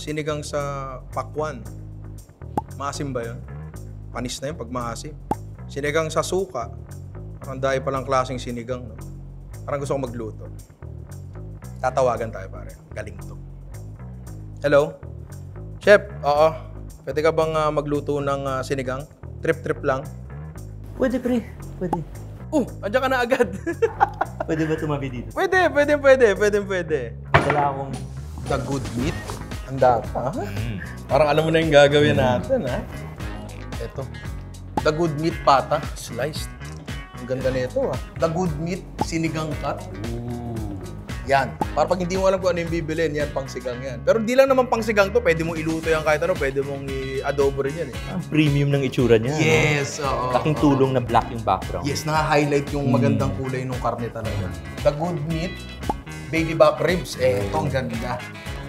sinigang sa pakwan. Maasim ba yun? Panis na yun pag maasim. Sinigang sa suka. Parang dahil palang klaseng sinigang. No? Parang gusto ko magluto. Tatawagan tayo pare. Galing to. Hello? Chef, oo. Pwede ka bang magluto ng sinigang? Trip-trip lang. Pwede, pre. Pwede. Andiyan ka na agad. Pwede ba tumabi dito? Pwede. Wala akong... The good meat? Handa pa, ha? Parang alam mo na yung gagawin natin, ha? Ito. The good meat pata, sliced. Ang ganda nito, ha? The good meat, sinigang cut. Yan. Para pag hindi mo alam kung ano yung bibilin, yan, pangsigang yan. Pero di lang naman pangsigang to, pwede mong iluto yan kahit ano, pwede mong i-adobo rin yan, eh. Ang premium ng itsura niya. Yes, oo. Laking tulong na black yung background. Yes, naka-highlight yung magandang kulay ng karne talaga. The good meat, baby back ribs. Ito, ang ganda.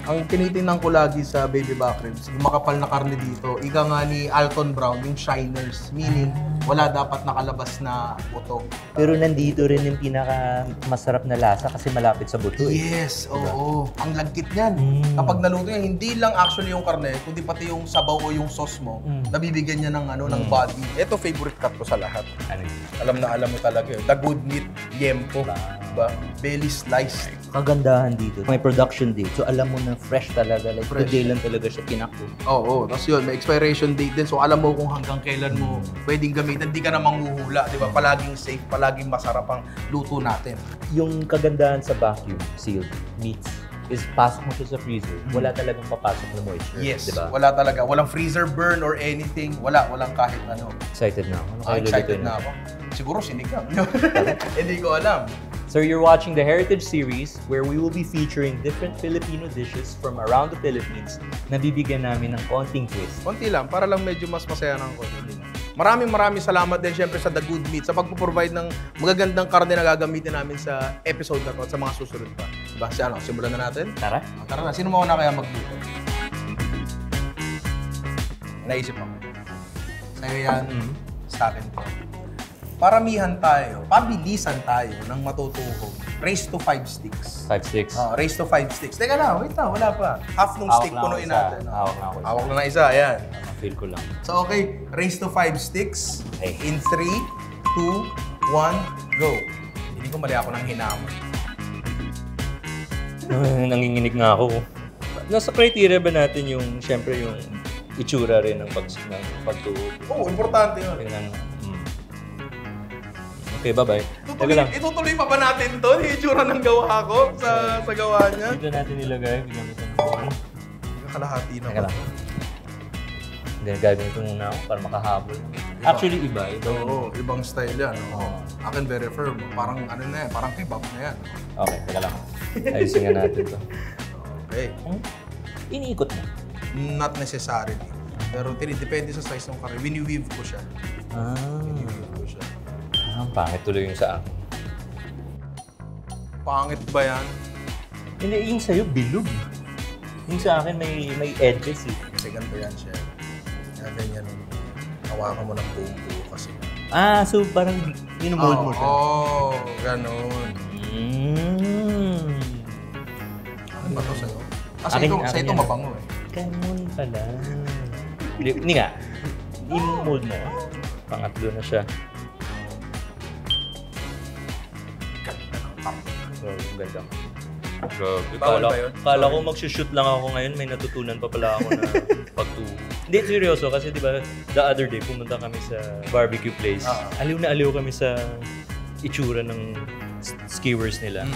Ang tinitingnan ko lagi sa baby back ribs, yung makapal na karne dito, ika nga ni Alton Brown, yung shiners. Meaning, wala dapat nakalabas na buto. Pero nandito rin yung pinaka masarap na lasa kasi malapit sa buto. Yes, oo. Ang lagkit niyan. Kapag naluto yan, hindi lang actually yung karne, kundi pati yung sabaw o yung sauce mo, nabibigyan niya ng ng body. Ito favorite cut ko sa lahat. Ano yun? Alam mo talaga yun. The good meat, liempo, diba? Belly sliced. Kagandahan dito. May production date. So alam mo na fresh talaga. Like Fresh. today lang talaga siya tinakbo. Oo. Tapos yun, may expiration date din. So alam mo kung hanggang kailan mo pwedeng gamitin. Hindi ka na manghuhula, di ba? Palaging safe, palaging masarap ang luto natin. Yung kagandahan sa vacuum sealed meats is pasok mo siya sa freezer. Wala talagang papasok na moisture. Yes, diba? wala talaga. Walang freezer burn or anything. Walang kahit ano. Excited na ako. Excited na ako. Siguro sinigang. Hindi ko alam. So you're watching the Heritage Series where we will be featuring different Filipino dishes from around the Philippines na bibigyan namin ng konting twist. Konti lang, para lang medyo mas masaya ng konti. Maraming salamat din syempre sa The Good Meat sa pagpo-provide ng magagandang karne na gagamitin namin sa episode na to at sa mga susunod pa. Diba? Simulan na natin? Tara. Tara na. Sino mauna kaya magluto? Naisip ako. Sa'yo yan, sa akin to. Paramihan tayo, pabilisan tayo ng matutuhog. Raise to 5 sticks. 5 sticks. Raise to 5 sticks. Teka lang, wait lang, wala pa. Half nung stick punuin natin. Hawak na isa, ayan. Feel ko lang. So okay, raise to 5 sticks. Okay. In 3, 2, 1, go. Hindi ko mali ako ng hinamon. Nanginginig nga ako. Nasa criteria ba natin yung, syempre yung itsura rin ng pagtuhog? Oo, importante yun. Tingnan. Okay, bye-bye. Itutuloy pa ba natin to? Yung itsura ng gawa ko sa gawa niya? Dito natin nilagay. Bigyan ko ito ng phone. Kalahati na Teka lang. Hindi, gagawin ito muna ako para makahabol. Actually, iba. Oo, ibang style yan. Akin very firm. Parang ano na yan, parang kebab na yan. Okay, teka lang. Ayusin nga natin ito. Okay. Iniikot mo? Not necessarily. Pero depende sa size ng curry. Wini-weave ko siya. Wini-weave ko siya. Pangit tuloy yung sa akin. Pangit ba yan? Hindi, yung sa'yo, bilog. Yung sa akin, may edges eh. Kasi ganito yan siya. Kaya ganyan. Hawakan mo ng buo kasi. So parang mold mo siya? Oo, ganun. Ano ba ito sa'yo? Kasi sa ito mabango eh. Ganun pala. Hindi nga. I-mold mo. Pangatlo na siya. Ganda. Grabe. Bawal ba yun? Kala ko mag-shoot lang ako ngayon, may natutunan pa pala ako na pagtuho. Hindi, seryoso. Kasi di ba, the other day, pumunta kami sa barbecue place. Aliw na aliw kami sa itsura ng skewers nila.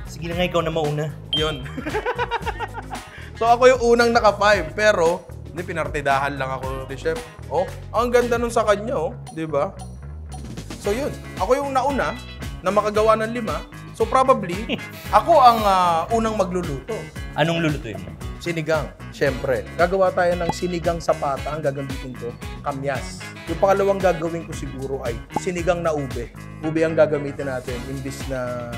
Sige na nga, ikaw na mauna. Yun. So ako yung unang naka-5, pero hindi, pinartidahan lang ako ni Chef. Ang ganda nun sa kanya, di ba? So yun, ako yung nauna na makagawa ng 5. So probably, ako ang unang magluluto. Anong lulutuin mo? Sinigang, syempre. Gagawa tayo ng sinigang sa pata. Ang gagamitin ko, kamyas. Yung pangalawang gagawin ko siguro ay sinigang na ube. Ube ang gagamitin natin, imbis na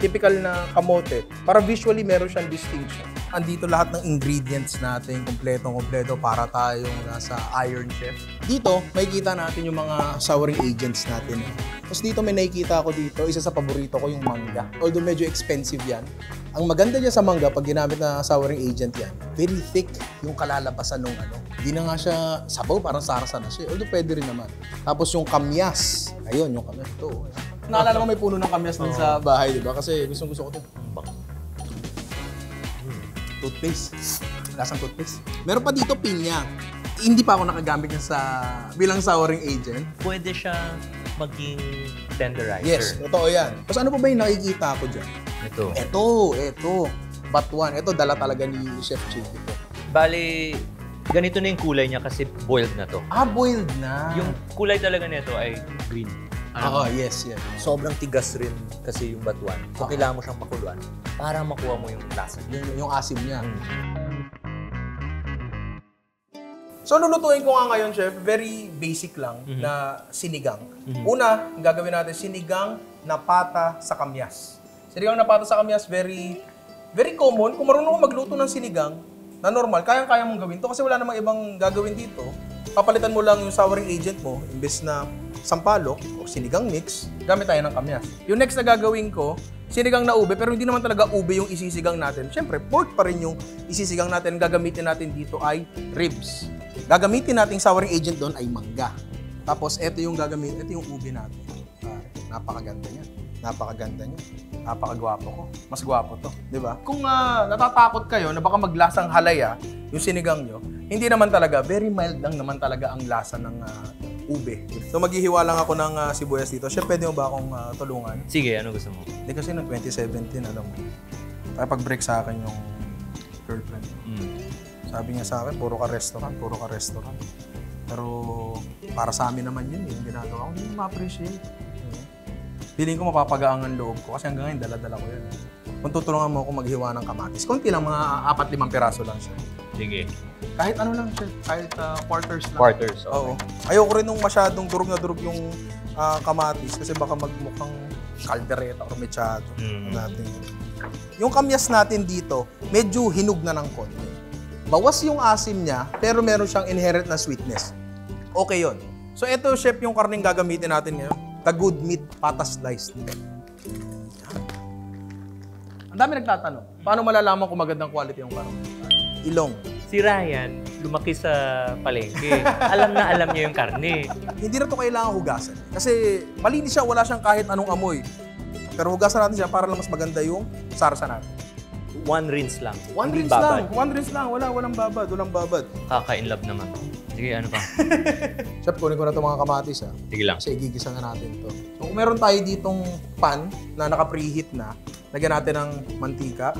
typical na kamote. Para visually, meron siyang distinction. Andito lahat ng ingredients natin, kompleto para tayong nasa Iron Chef. Dito, makikita natin yung mga souring agents natin. Tapos dito may nakikita ako dito, isa sa paborito ko yung mangga. Although medyo expensive yan. Ang maganda dyan sa mangga, pag ginamit na souring agent yan, very thick yung kalalabasan ng ano. Hindi na nga siya sabaw, parang sarasa na siya. Although pwede rin naman. Tapos yung kamyas, ayun yung kamyas. Ito. Naalala ko may puno ng kamyas dun sa bahay, di ba? Kasi gusto ko ito. Toothpaste. Lasang toothpaste. Meron pa dito pinya. Hindi pa ako nakagamit yan sa bilang souring agent. Pwede siya maging tenderizer. Yes, totoo yan. Tapos ano pa ba yung nakikita ko dyan? Ito. Batuan. Ito, dala talaga ni Chef Chief ito. Bali, ganito na yung kulay niya kasi boiled na to. Boiled na. Yung kulay talaga nito ay green. Yes. Sobrang tigas rin kasi yung batuan. So, kailangan mo siyang pakuluan para makuha mo yung lasa. Yung asim niya. So, lulutuin ko nga ngayon, Chef, very basic lang na sinigang. Una, gagawin natin sinigang na pata sa kamyas. Sinigang na pata sa kamyas, very common. Kung marunong ka magluto ng sinigang na normal, kayang-kaya mong gawin to kasi wala namang ibang gagawin dito. Papalitan mo lang yung souring agent mo, imbes na sampalok o sinigang mix, gamit tayo ng kamyas. Yung next na gagawin ko, sinigang na ube, pero hindi naman talaga ube yung isisigang natin. Siyempre, pork pa rin yung isisigang natin. Gagamitin natin dito ay ribs. Gagamitin nating souring agent doon ay mangga. Tapos, ito yung ube natin. Napakaganda niya. Napakagwapo ko. Mas gwapo to, di ba? Kung natatakot kayo na baka maglasang halaya yung sinigang nyo, hindi naman talaga, very mild lang naman talaga ang lasa ng ube. So maghihiwa lang ako ng sibuyas dito. Chef, pwede mo ba akong tulungan? Sige, ano gusto mo? Hindi kasi noong 2017, alam mo, pag-break sa akin yung girlfriend. Sabi niya sa akin, puro ka restaurant. Pero para sa amin naman yun, yung ginagawa ko, hindi ma-appreciate. Feeling ko mapapagaan ang loob ko kasi hanggang ngayon dala-dala ko yun. Kung tutulungan mo ako maghiwa ng kamatis, konti lang, mga 4-5 piraso lang siya. Sige. Kahit ano lang siya, kahit quarters lang. Quarters, okay. Oo. Ayoko rin nung masyadong durog na durog yung kamatis kasi baka magmukhang kaldereta or mechado natin. Yung kamyas natin dito, medyo hinog na ng konti. Bawas yung asim niya, pero meron siyang inherent na sweetness. Okay yun. So ito, Chef, yung karneng gagamitin natin ngayon. The Good Meat Pata Sliced. Ang dami nagtatanong, paano malalaman kung magandang quality yung karne? Ilong. Si Ryan, lumaki sa palengke. Alam niya yung karne. Hindi na to kailangan hugasan. Kasi malinis siya, wala siyang kahit anong amoy. Pero hugasan natin siya para lang mas maganda yung sarsa natin. One rinse lang. One rinse lang. Walang babad. Kaka-inlove naman. Sige, ano pa? Chef, kunin ko na itong mga kamatis, ha? Sige lang. Kasi igigisa na natin to. So, kung meron tayo ditong pan na naka-preheat na, lagyan natin ng mantika.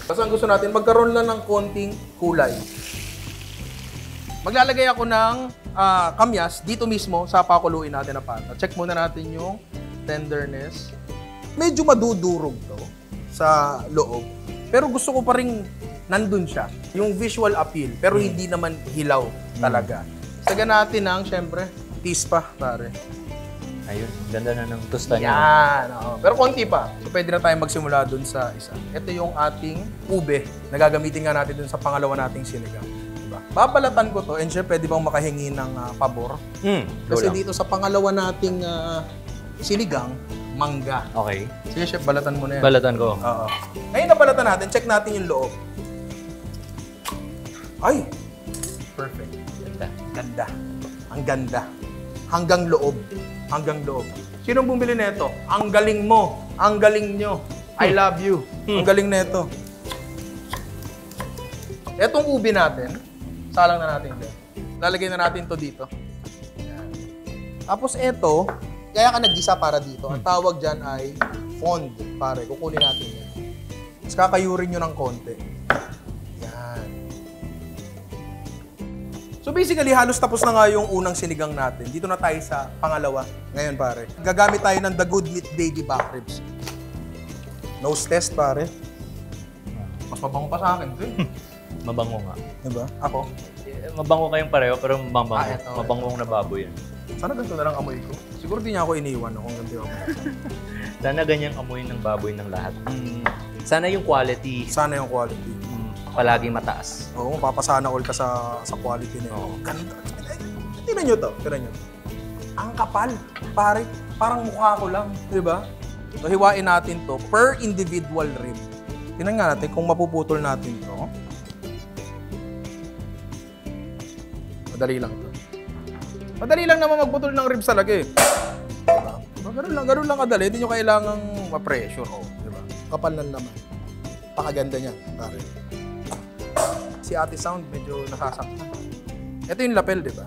Tapos ang gusto natin, magkaroon lang ng konting kulay. Maglalagay ako ng kamyas dito mismo sa pakuluin natin na pata. Check muna natin yung tenderness. Medyo madudurog to sa loob. Pero gusto ko pa rin nandun siya. Yung visual appeal. Pero hindi naman hilaw talaga. Sagan natin ng, syempre, tispa, pare. Ayun, ganda na ng tosta niya. Yan. Pero konti pa. So, pwede na tayo magsimula dun sa isa. Ito yung ating ube na gagamitin nga natin dun sa pangalawa nating sinigang. Diba? Babalatan ko to and syempre, pwede bang makahingi ng pabor? Kasi dito sa pangalawa nating sinigang, mangga. Okay. Sige, Chef, balatan mo na yan. Balatan ko. Oo. Ngayon na balatan natin, check natin yung loob. Ay! Perfect. Ganda. Ang ganda. Hanggang loob. Sinong bumili nito? Ang galing mo. Ang galing nyo. I love you. Ang galing nito. Etong ubi natin, salang na natin dyan. Lalagay na natin to dito. Yan. Tapos eto, kaya ka naggisa para dito. Ang tawag dyan ay fond, pare. Kukunin natin yan. Tapos kakayurin nyo ng konti. Yan. So basically, halos tapos na nga yung unang sinigang natin. Dito na tayo sa pangalawa. Ngayon, pare. Gagamit tayo ng The Good Meat Baby Back Ribs. Nose test, pare. Mas mabango pa sa akin. Mabango nga. Diba? Ako? Mabango kayong pareho, pero mabango. Ito. Mabangong na baboy yan. Sana ganito na lang amoy ko. Siguro di niya ako iniwan kung ganito yung amoy. Sana ganyang amoy ng baboy ng lahat. Sana yung quality Sana yung quality. palagi mataas. Oo, mapapasana all ka sa quality na yun. Oo. Ganda. Tingnan nyo to. Ang kapal. Pare, parang mukha ko lang. Di ba? So, hiwain natin to per individual rib. Tingnan nga natin kung mapuputol natin to. Madali lang to. Madali lang naman magputol ng ribs talaga eh. Diba? Ganun lang kadali. Hindi nyo kailangang ma-pressure. Oh, diba? Kapal ng laman. Pakaganda niya, pare. Si Ate Sound medyo nasasaktan. Ito yung lapel, di ba?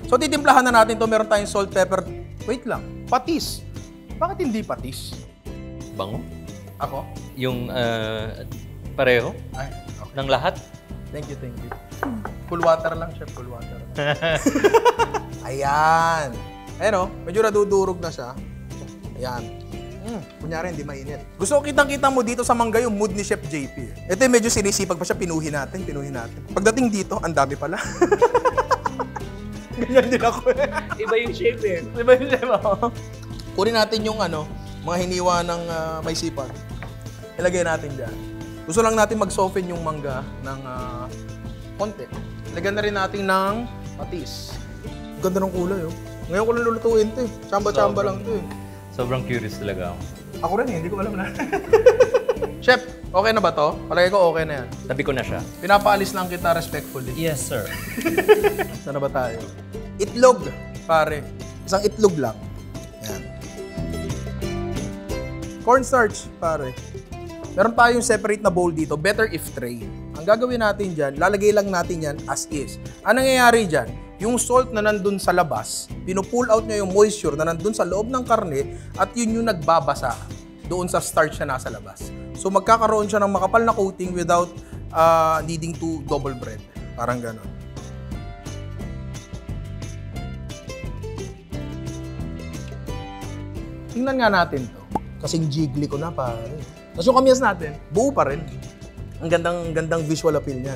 So, titimplahan na natin to. Meron tayong salt, pepper. Wait lang. Patis. Bakit hindi patis? Bango? Ako? Yung pareho Ay, okay. ng lahat? Thank you. Full water lang, chef. Full water. Ayan. Ayan o. Medyo nadudurog na siya. Ayan. Kunyari, hindi mainit. Gusto ko kitang-kita mo dito sa mangga yung mood ni Chef JP. Ito yung medyo sinisipag pa siya. Pinuhin natin. Pagdating dito, ang dami pala. Ganyan din ako eh. Iba yung shape eh. Diba yung chef? Kunin natin yung mga hiniwa ng may sipag. Ilagay natin dyan. Gusto lang natin mag-soften yung mangga ng konti. Ilagyan na rin natin ng patis. Ganda ng kulay, oh. Ngayon ko lang lulutuin to eh. Chamba-chamba lang to eh. Sobrang curious talaga ako. Ako rin eh, hindi ko alam na. Chef, okay na ba to? Palagay ko okay na yan. Tabi ko na siya. Pinapaalis lang kita respectfully. Yes, sir. Sana ba tayo? Itlog, pare. Isang itlog lang. Yan. Cornstarch, pare. Meron tayong separate na bowl dito. Better if tray. Ang gagawin natin dyan, lalagay lang natin yan as is. Ang nangyayari dyan, yung salt na nandun sa labas, pinupull out niya yung moisture na nandun sa loob ng karne at yun yung nagbabasa doon sa starch na nasa labas. So magkakaroon siya ng makapal na coating without needing to double bread. Parang gano'n. Tingnan nga natin to. Kasing jiggly ko na, pare. Tapos yung kamyas natin, buo pa rin. Ang gandang visual appeal niyan.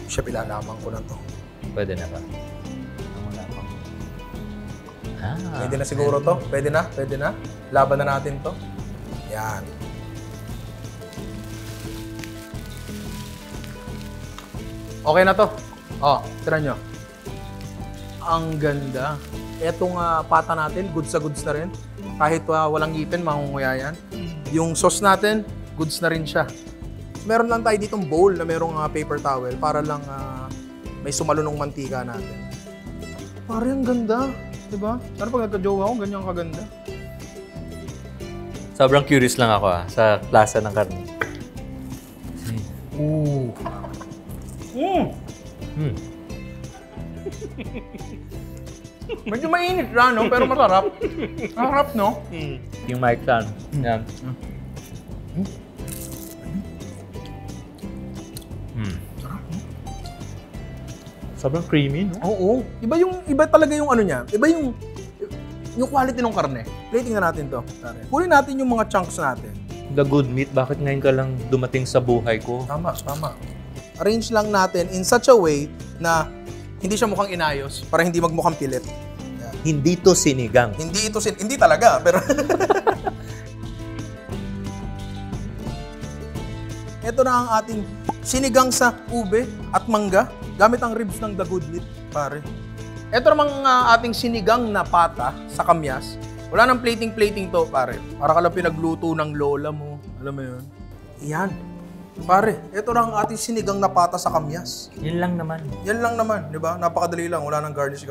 Chef, ilalaman ko na to. Pwede na ba? Wala pang... Pwede na siguro to. Pwede na. Laban na natin to. Yan. Okay na to. Oh, tira nyo. Ang ganda. Etong pata natin, goods na rin. Kahit walang ngipin, mangunguya yan. Yung sauce natin, goods na rin siya. Meron lang tayo ditong bowl na merong paper towel para lang may sumalunong mantika natin. Pare, ang ganda. Diba? Sana pag nagka-jowa ko, ganyan kaganda. Sobrang curious lang ako sa lasa ng karne. Ooh. Medyo mainit siya, no? Pero masarap. Masarap, no? Yung mic stand. Yan. Sobrang creamy, no? Oo. Iba talaga yung ano niya. Iba yung quality ng karne. Plating na natin to. Kunin natin yung mga chunks natin. The good meat, bakit ngayon ka lang dumating sa buhay ko? Tama. Arrange lang natin in such a way na hindi siya mukhang inayos para hindi magmukhang pilit. Yan. Hindi to sinigang. Hindi talaga, pero ito na ang ating sinigang sa ube at mangga gamit ang ribs ng The Good Meat, pare. Ito namang ating sinigang na pata sa kamyas. Wala nang plating to, pare. Para ka lang pinagluto ng lola mo. Alam mo yun? Yan. Pare, ito na ang ating sinigang na pata sa kamyas. Yan lang naman. Yan lang naman, di ba? Napakadali lang. Wala nang garnish.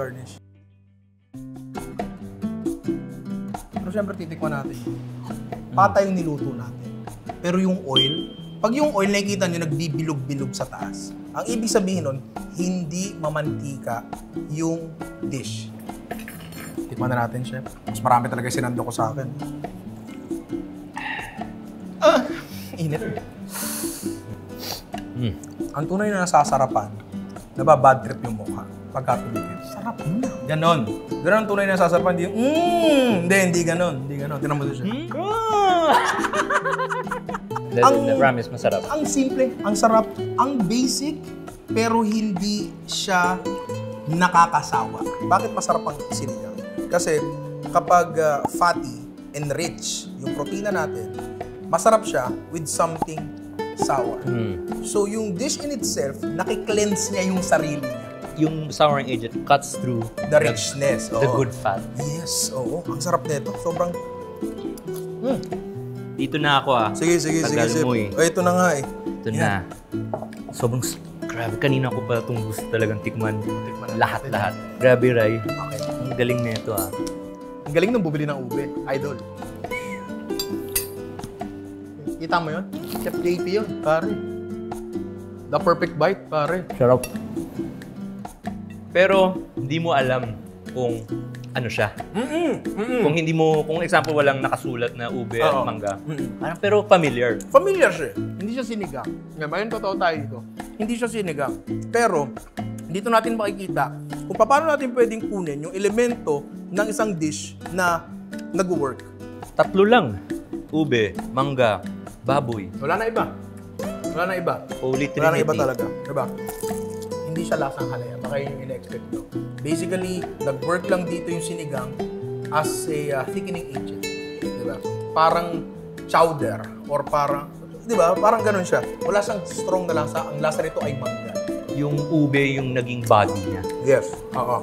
Pero syempre titikman natin. Pata yung niluto natin. Pero yung oil, pag yung oil nakikita nyo nagbibilog-bilog sa taas, ang ibig sabihin nun, hindi mamantika yung dish. Tikman na natin, chef. Mas marami talaga sinando ko sa akin. Init. Ang tunay na nasasarapan, nababad trip yung mukha pagka tumikit. Sarap. Ganon. Ganon ang tunay na nasasarapan. Hindi ganon. Tinan mo doon siya. Promise, masarap. Ang simple, ang sarap, ang basic, pero hindi siya nakakasawa. Bakit masarap ang sinigang? Kasi kapag fatty and rich yung protina natin, masarap siya with something sour. So yung dish in itself, nakikleanse niya yung sarili niya. Yung souring agent cuts through The richness. the good fat. Yes, oo. Ang sarap nito. Sobrang... Dito na ako Sige, Tagal Chef. mo eh. Ito na nga eh. Ito na. Sobrang grabe. Kanina ko pa itong gusto talagang tikman. Lahat-lahat. Grabe, Ray. Okay. Ang galing na ito Ang galing nung bumili ng ube. Idol. Kita mo yun? Chef JP yun, pare. The perfect bite, pare. Sarap. Pero, hindi mo alam kung ano siya. Kung hindi mo, kung example walang nakasulat na ube at mangga. Parang, pero familiar. Familiar siya. Hindi siya sinigang. Ngayon, totoo tayo dito. Hindi siya sinigang. Pero, dito natin makikita kung paano natin pwedeng kunin yung elemento ng isang dish na nag-work. 3 lang. Ube, mangga, baboy. Wala na iba. Wala na iba. Holy Trinity. Wala na iba talaga. Diba? Hindi siya lasang halaya. Baka yun yung ina-expect nyo. Basically, nag-work lang dito yung sinigang as a thickening agent. Diba? Parang chowder or parang, diba? Parang ganun siya. Wala siyang strong na lasa. Ang lasa nito ay mangga. Yung ube yung naging body niya. Yes. Oo.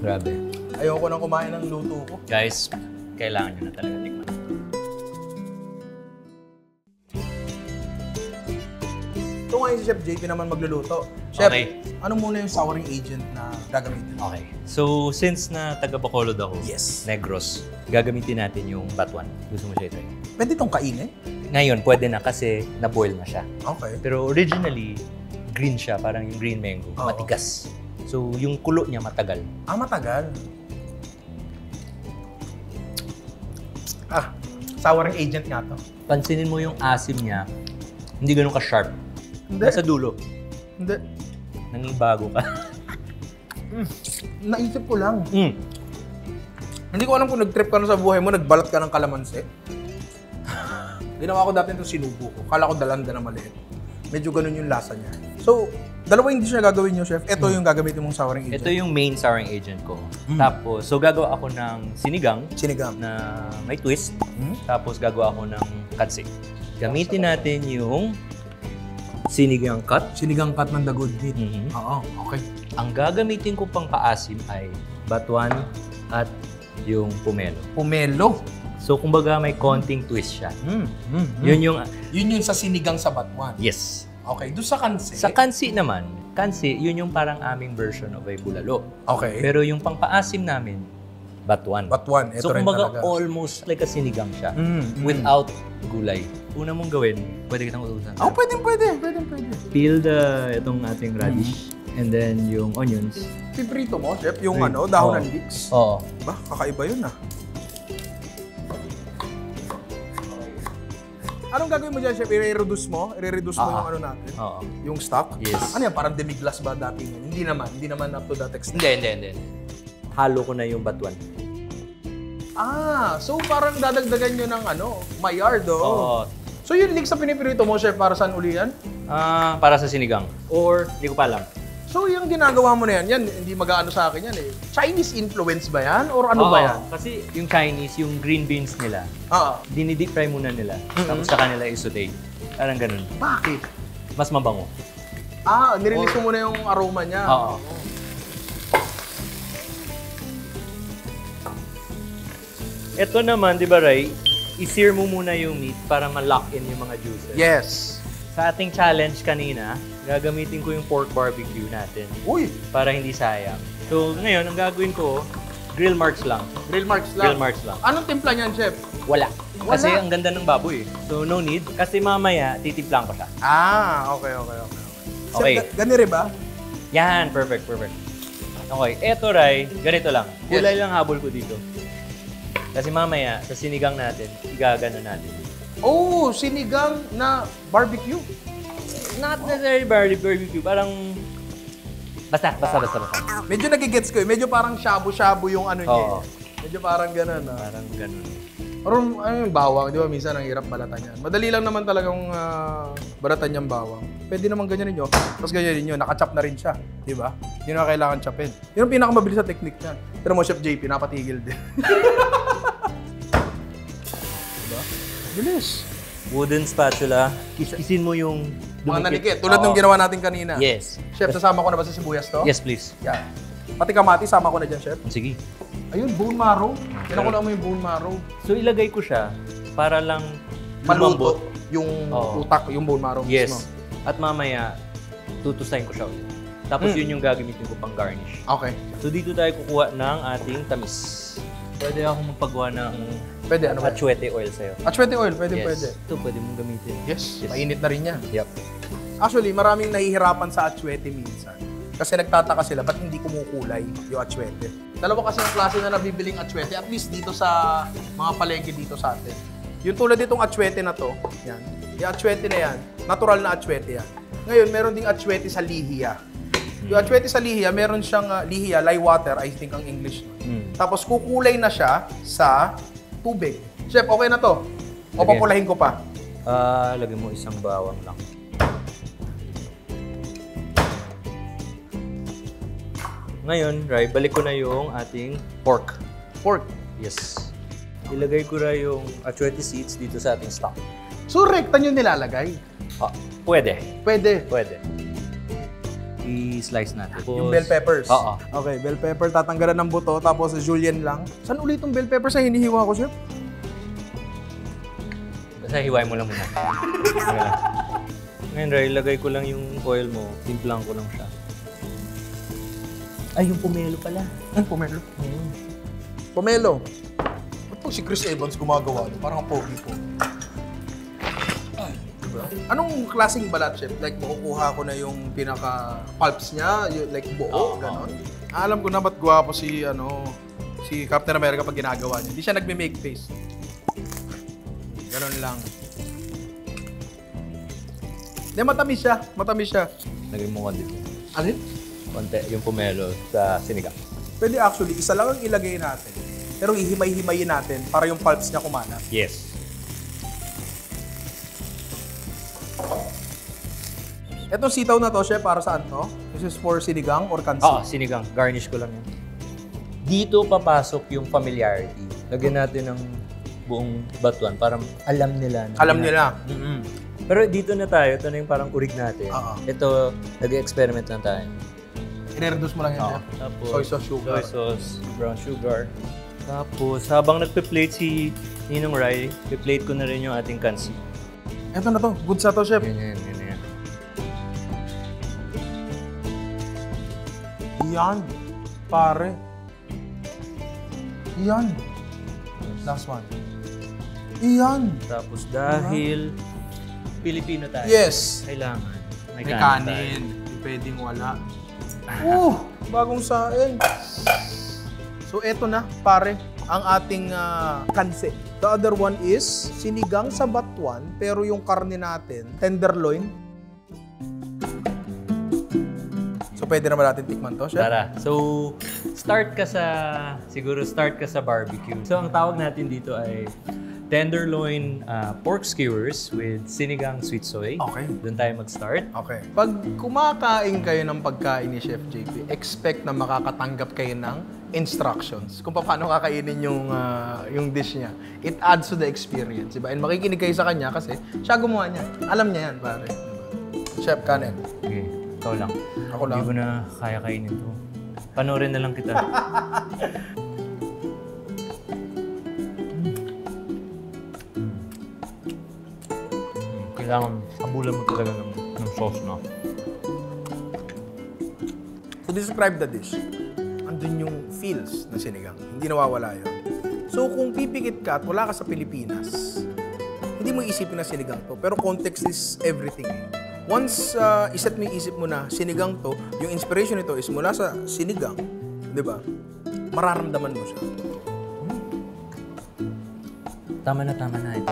Grabe. Ayoko nang kumain ng luto ko. Guys, kailangan nyo na talaga tikman. Ito ngayon si Chef JP naman magluluto. Chef, Okay. ano muna yung souring agent na gagamitin? Okay. So, since na taga Bacolod ako, Yes. Negros, gagamitin natin yung batuan. Gusto mo siya ito? Pwede itong kainin? Ngayon, pwede na kasi na-boil na siya. Okay. Pero originally, green siya, parang yung green mango. Oo. Matigas. So, yung kulo niya matagal. Matagal. Souring agent nga to. Pansinin mo yung asim niya, hindi ganun ka-sharp. Hindi. Nasa dulo, Hindi. nangibago ka. Naisip ko lang. Hindi ko alam kung nag-trip ka na sa buhay mo, nagbalat ka ng kalamansi. Ginawa ko dati itong sinubo ko. Kala ko dalanda na maliit. Medyo ganun yung lasa niya. So, dalawa yung dish na gagawin nyo, Chef. Ito yung gagamitin mong souring agent. Ito yung main souring agent ko. Tapos, so gagawa ako ng sinigang Sinigang. na may twist. Tapos gagawa ako ng katsi. Gamitin natin yung sinigang cut. Sinigang cut ng the good meat. Oo, okay. Ang gagamitin ko pang paasim ay batuan at yung pomelo. Pomelo. So, kumbaga may konting twist siya. Yun yung... Yun yung sa sinigang sa batuan. Yes. Okay, doon sa kansi. Sa kansi naman, yun yung parang aming version of a bulalo. Okay. Pero yung pang-paasim namin, batuan. Batuan, ito So, rin kumbaga talaga. almost like a sinigang siya. Without gulay. Una mong gawin, pwede kitang utusan. Pwede. Peel itong ating radish. And then yung onions. Piprito mo, Chef, yung dahon ng leeks. Oo. Ba, kakaiba yun Anong gagawin mo dyan, Chef? I-reduce mo? I-reduce mo yung ano natin? Oo. Yung stock? Yes. Ano yan? Parang demi-glace ba dati yun? Hindi naman up to that extent. Hindi. Halo ko na yung batuan. So parang dadagdagan nyo ng Maillard, Oo. So yung leeks na pinipirito mo, Chef, para saan uli yan? Para sa sinigang. Or, hindi ko pa alam. So yung ginagawa mo na yan, hindi mag-aano sa akin yan eh. Chinese influence ba yan? Or ano ba yan? Kasi yung Chinese, yung green beans nila, dinideep fry muna nila. Tapos sa kanila i-saute. Parang ganun. Bakit? Mas mabango. Nirelease mo muna yung aroma niya. Oo. Ito naman, di ba, Ray? I-sear mo muna yung meat para ma-lock in yung mga juices. Yes. Sa ating challenge kanina, gagamitin ko yung pork barbecue natin Uy! para hindi sayang. So, ngayon, ang gagawin ko, grill marks lang. Grill marks lang. Grill marks lang. Anong timpla niyan, Chef? Wala. Kasi ang ganda ng baboy. So, no need. Kasi mamaya, titimplang ko siya. Okay. Okay. Chef, ganire ba? Yan, perfect. Okay, eto, Ray, ganito lang. Kulay lang habol ko dito. Kasi mamaya, sa sinigang natin, igagano natin. Sinigang na barbecue. Not necessarily barbecue, parang... Basta. Medyo nagigets ko eh. Medyo parang shabu-shabu yung ano niya. Oo. Medyo parang gano'n. Parang ganun. Parang yung bawang, di ba? Minsan ang hirap balatan yan. Madali lang naman talagang balatan yung bawang. pwede naman ganyanin nyo. Tapos ganyanin nyo, nakachop na rin siya. Di ba? Yun na kailangan chopin. Yun ang pinakamabilis sa technique niyan. Pero mo, Chef JP, napatigil din. Diba? Bilis. Wooden spatula. Kisin mo yung Mga nanikit. Tulad ng ginawa natin kanina. Yes. Chef, sasama ko na ba sa sibuyas to? Yes, please. Yan. Pati kamati, sama ko na dyan, Chef. Sige. Ayun, bone marrow. Kailangan ko mo yung bone marrow. So ilagay ko siya para lang Maluto lumambot. yung utak, yung bone marrow mismo. Yes. At mamaya, tutusayin ko siya ulit. Tapos yun yung gagamitin ko pang garnish. Okay. So dito tayo kukuha ng ating tamis. Pwede akong magpagawa ng Pwede, ano ba? atsuete oil sa'yo. Atsuete oil, pwede, Yes. pwede. Ito pwede mong gamitin. Yes, mainit na rin yan. Yep. Actually, maraming nahihirapan sa atsuete minsan. Kasi nagtataka sila, ba't hindi kumukulay yung atsuete? Dalawa kasi yung klase na nabibiling atsuete, at least dito sa mga palengke dito sa atin. Yung tulad ditong atsuete na to, yan. Yung atsuete na yan, natural na atsuete yan. Ngayon, meron ding atsuete sa lihiya. Yung atsuete sa lihiya, meron siyang lihiya, lye water, I think ang English. Tapos kukulay na siya sa tubig. Chef, okay na to? O Okay. papulahin ko pa? Lagyan mo isang bawang lang. Ngayon, Rai, balik ko na yung ating pork. Pork. Yes. Ilagay ko na yung atsuete seeds dito sa ating stock. So, rekta nyo nilalagay? Pwede. Pwede. Pwede. I-slice natin. Yung bell peppers? Oo. Okay, bell pepper, tatanggalan ng buto, tapos julienne lang. Saan ulit yung bell pepper sa hinihiwa ko, Chef? Basta hiwain mo lang muna. Ayan. Ngayon, Rai, ilagay ko lang yung oil mo. Timplang ko lang siya. Ay, yung pomelo pala. Pomelo. Pomelo. Ba't po si Chris Evans gumagawa? Parang ang pogi po. Diba? Anong klaseng balat, Chef? Like, makukuha ko na yung pinaka-pulps niya, yung, like buo, gano'n? Alam ko na ba't gwapo si Captain America pag ginagawa niya. Hindi siya nagme-make face. Gano'n lang. Hindi, matamis siya. Matamis siya. Lagay mo konti. Alin? Konti, yung pomelo sa sinigang. Pwede actually, isa lang ang ilagay natin. Pero hihimay-himayin natin para yung pulps niya kumalat. Yes. Etong sitaw na to, Chef, para saan to? This is for sinigang or kansi? Sinigang. Garnish ko lang yan. Dito papasok yung familiarity. Lagyan natin ng buong batuan para alam nila. Alam nila. Pero dito na tayo. Ito na yung parang kurig natin. Ito, nag-experiment lang tayo. I-reduce mo lang yan, Chef. Tapos, Soy sauce, sugar. Soy sauce, brown sugar. Tapos, habang nagpe-plate si Ninong Rai, pe-plate ko na rin yung ating kansi. Eto na to. Good sa to, Chef. Ganyan. Yan. Pare. Yan. Last one. Yan. Tapos, dahil Pilipino tayo, Yes. kailangan may May kanin tayo. kanin. Hindi pwedeng wala. Bagong saing. So, eto na, pare, ang ating kanse. The other one is sinigang sa batuan, pero yung karne natin, tenderloin. So, pwede naman natin tikman to, Chef? Tara. So, start ka sa barbecue. So, ang tawag natin dito ay tenderloin pork skewers with sinigang sweet soy. Okay. Doon tayo mag-start. Okay. Pag kumakain kayo ng pagkain ni Chef JP, expect na makakatanggap kayo ng instructions kung paano kakainin yung dish niya. It adds to the experience, diba? And makikinig kayo sa kanya kasi siya gumawa niya. Alam niya yan, pare. Diba? Chef, kanin. Okay. Ikaw lang. Ako lang. Hindi ko na kaya kainin to. Panoorin na lang kita. Kailangan habulan mo talaga ng sauce, no? To describe the dish, andun yung feels na sinigang. Hindi nawawala yun. So kung pipikit ka at wala ka sa Pilipinas, hindi mo isipin na sinigang to. Pero context is everything. Once iset mo yung isip mo na sinigang to, yung inspiration nito is mula sa sinigang, di ba? Mararamdaman mo siya. Tama na ito.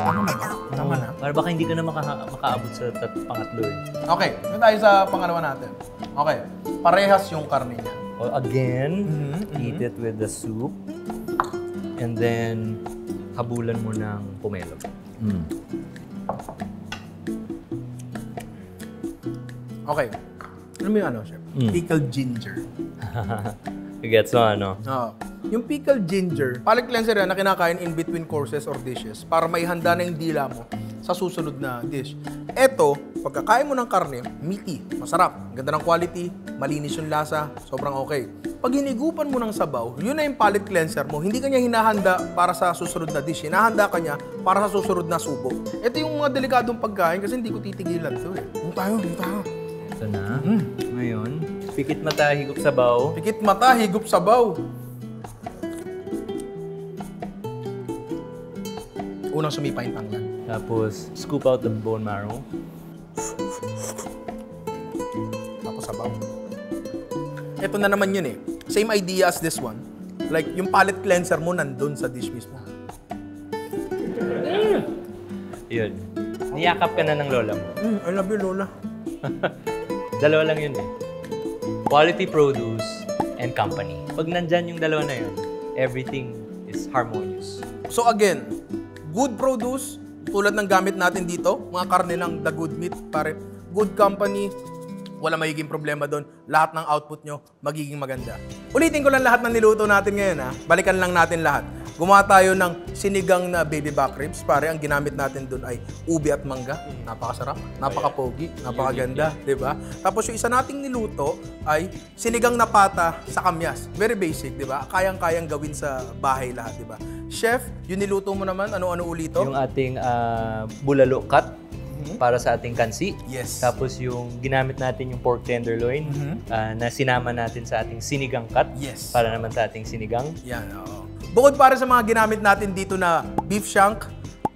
Tama na. Para baka hindi ka na makaabot sa pangatlo eh. Okay, yun tayo sa pangalawa natin. Okay, parehas yung karne niya. Well, again, eat it with the soup. And then, habulan mo ng pomelo. Okay. Alam mo yung ano, chef? Pickled ginger. Gets mo, ano? Oo. Yung pickled ginger, palate cleanser yan na kinakain in between courses or dishes para maihanda na yung dila mo sa susunod na dish. Eto, pagkakain mo ng karne, meaty, masarap, ganda ng quality, malinis yung lasa, sobrang okay. Pag hinigupan mo ng sabaw, yun na yung palate cleanser mo. Hindi kanya hinahanda para sa susunod na dish. Hinahanda kanya para sa susunod na subo. Ito yung mga delikadong pagkain kasi hindi ko titigilan to eh. Dito tayo. Ito na. Ngayon, pikit mata, higop sabaw. Pikit mata, higup sabaw. Unang sumipa yung tanglan. Tapos, scoop out the bone marrow. Tapos sabaw. Ito na naman yun eh. Same idea as this one. Like, yung palate cleanser mo nandun sa dish mismo. Yun. Niyakap ka na ng lola mo. I love you, Lola. Dalawa lang yun eh. Quality produce and company. Pag nandyan yung dalawa na yun, everything is harmonious. So again, good produce, tulad ng gamit natin dito, mga karne ng The Good Meat, pare. Good company, wala magiging problema doon. Lahat ng output nyo, magiging maganda. Ulitin ko lang lahat ng niluto natin ngayon ha. Balikan lang natin lahat. Gumawa tayo ng sinigang na baby back ribs. Pare, ang ginamit natin doon ay ubi at mangga. Napakasarap, napaka-pogi, napakaganda, di ba? Tapos yung isa nating niluto ay sinigang na pata sa kamyas. Very basic, di ba? Kayang-kayang gawin sa bahay lahat, di ba? Chef, yung niluto mo naman, ano-ano ulito? Yung ating bulalo cut para sa ating kansi. Yes. Tapos yung ginamit natin yung pork tenderloin na sinama natin sa ating sinigang cut. Yes. Para naman sa ating sinigang. Yan, oo. Bukod para sa mga ginamit natin dito na beef shank,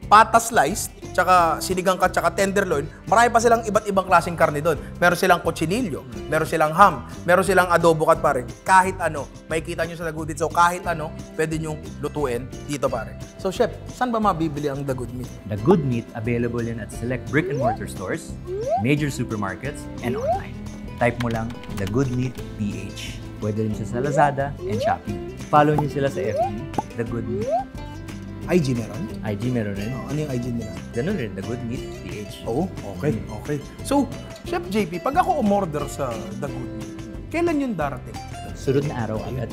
pata sliced, tsaka sinigang cut, tsaka tenderloin, marami pa silang iba't ibang klaseng karne doon. Meron silang cochinillo, meron silang ham, meron silang adobo cut pare. Kahit ano, makikita nyo sa The Good Meat. So kahit ano, pwede nyo lutuin dito pare. So chef, saan ba mabibili ang The Good Meat? The Good Meat available yan at select brick and mortar stores, major supermarkets, and online. Type mo lang The Good Meat PH. Pwede rin siya sa Lazada and Shopee. Follow niyo sila sa FB, The Good Meat. IG meron? IG meron rin. Ano yung IG nila? Ganun rin, The Good Meat PH. Oo, okay. So, Chef JP, pag ako umorder sa The Good Meat, kailan yun darating? Sunod na araw agad.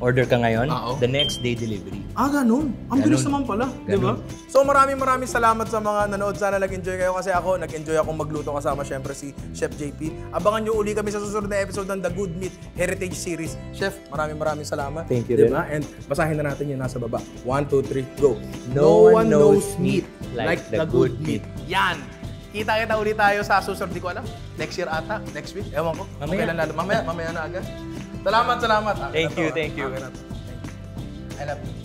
Order ka ngayon, Oo. the next day delivery. Ganun. Ang bilis Ganun. naman pala, di ba? So maraming salamat sa mga nanood. Sana nag-enjoy kayo kasi ako, nag-enjoy akong magluto kasama syempre si Chef JP. Abangan nyo uli kami sa susunod na episode ng The Good Meat Heritage Series. Chef, maraming salamat. Thank you Diba? And basahin na natin yung nasa baba. 1, 2, 3, go. No one knows meat like the good meat. Yan. Kita-kita ulit tayo sa susunod. Di ko alam. Next year ata. Next week. Ewan ko. Mamaya. Kailan lalo. Mamaya na agad. Salamat. Thank you. Okay na to. Thank you. I love you.